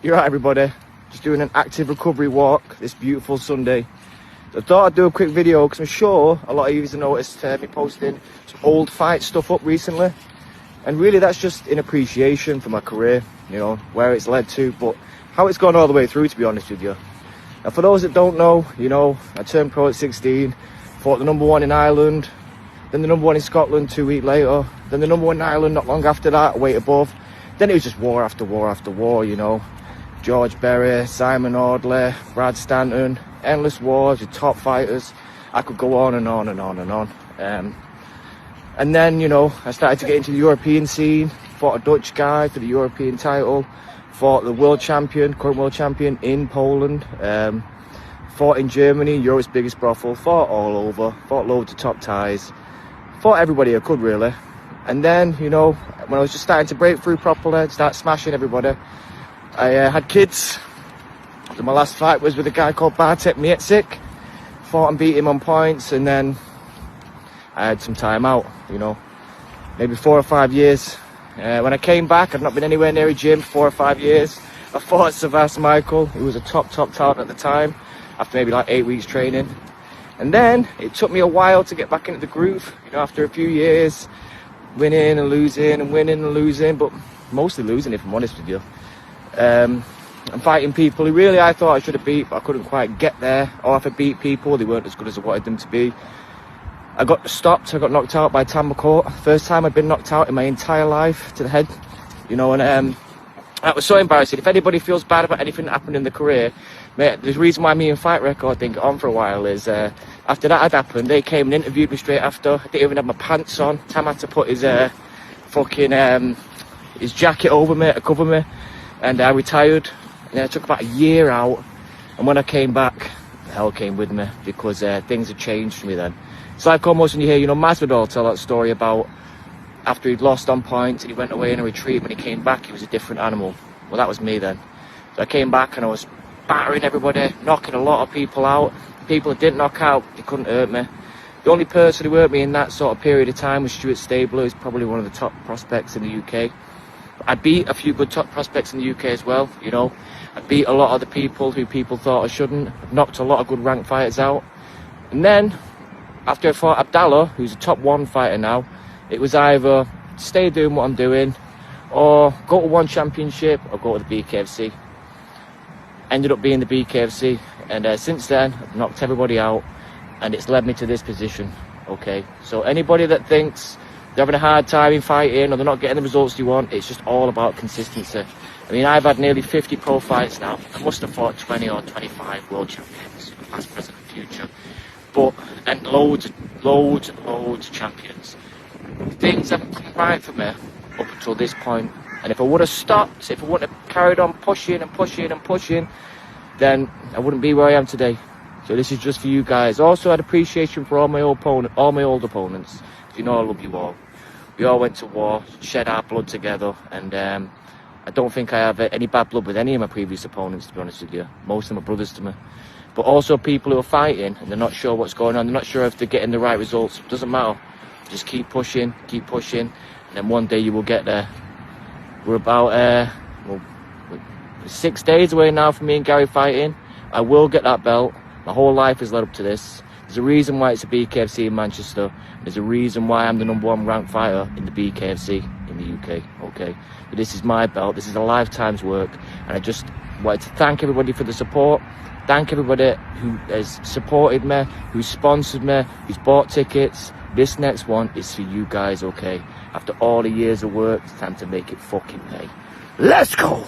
You're right, everybody. Just doing an active recovery walk this beautiful Sunday. I thought I'd do a quick video because I'm sure a lot of you have noticed me posting some old fight stuff up recently. And really that's just in appreciation for my career, you know, where it's led to, but how it's gone all the way through, to be honest with you. Now, for those that don't know, you know, I turned pro at 16, fought the number one in Ireland, then the number one in Scotland 2 weeks later, then the number one in Ireland not long after that, a weight above. Then it was just war after war after war, you know. George Berry, Simon Audley, Brad Stanton, endless wars with top fighters. I could go on and on and on and on. And then, you know, I started to get into the European scene, fought a Dutch guy for the European title, fought the world champion, current world champion in Poland, fought in Germany, Europe's biggest brothel, fought all over, fought loads of top ties, fought everybody I could really. And then, you know, when I was just starting to break through properly, start smashing everybody, I had kids. So my last fight was with a guy called Bartek Mietzik. Fought and beat him on points, and then I had some time out, you know, maybe 4 or 5 years. When I came back, I'd not been anywhere near a gym for 4 or 5 years. I fought Savas Michael, who was a top talent at the time, after maybe like 8 weeks training. And then it took me a while to get back into the groove, you know, after a few years, winning and losing and winning and losing, but mostly losing if I'm honest with you. I'm fighting people who really I thought I should have beat, but I couldn't quite get there. Or if I beat people, they weren't as good as I wanted them to be. I got stopped, I got knocked out by Tam McCourt. First time I'd been knocked out in my entire life to the head, you know, and that was so embarrassing. If anybody feels bad about anything that happened in the career, mate, the reason why me and Fight Record didn't get on for a while is after that had happened, they came and interviewed me straight after. I didn't even have my pants on. Tam had to put his his jacket over me to cover me, and I retired. And I took about a year out, and when I came back, the hell came with me because things had changed for me then. It's like almost when you hear, you know, Masvidal tell that story about after he'd lost on points and he went away in a retreat. When he came back, he was a different animal. Well, that was me then. So I came back and I was battering everybody, knocking a lot of people out. People that didn't knock out, they couldn't hurt me. The only person who hurt me in that sort of period of time was Stuart Stabler, who's probably one of the top prospects in the UK. I beat a few good top prospects in the UK as well, you know. I beat a lot of the people who people thought I shouldn't. I've knocked a lot of good ranked fighters out. And then, after I fought Abdallah, who's a top 1 fighter now, it was either stay doing what I'm doing, or go to one championship, or go to the BKFC. Ended up being the BKFC, and since then, I've knocked everybody out, and it's led me to this position, okay? So anybody that thinks they're having a hard time in fighting or they're not getting the results you want, it's just all about consistency. I mean, I've had nearly 50 pro fights now. I must have fought 20 or 25 world champions, past, present, and future. And loads of champions. Things haven't come right for me up until this point. And if I would have stopped, if I wouldn't have carried on pushing and pushing and pushing, then I wouldn't be where I am today. So this is just for you guys. Also, I had appreciation for all my old opponents. You know I love you all. We all went to war, shed our blood together, and I don't think I have any bad blood with any of my previous opponents, to be honest with you. Most of them are brothers to me. But also people who are fighting and they're not sure what's going on, they're not sure if they're getting the right results. It doesn't matter. Just keep pushing, and then one day you will get there. We're about 6 days away now from me and Gary fighting. I will get that belt. My whole life has led up to this. There's a reason why it's a BKFC in Manchester. There's a reason why I'm the number 1 ranked fighter in the BKFC in the UK, okay? But this is my belt, this is a lifetime's work, and I just wanted to thank everybody for the support, thank everybody who has supported me, who's sponsored me, who's bought tickets. This next one is for you guys, okay? After all the years of work, it's time to make it fucking pay. Let's go!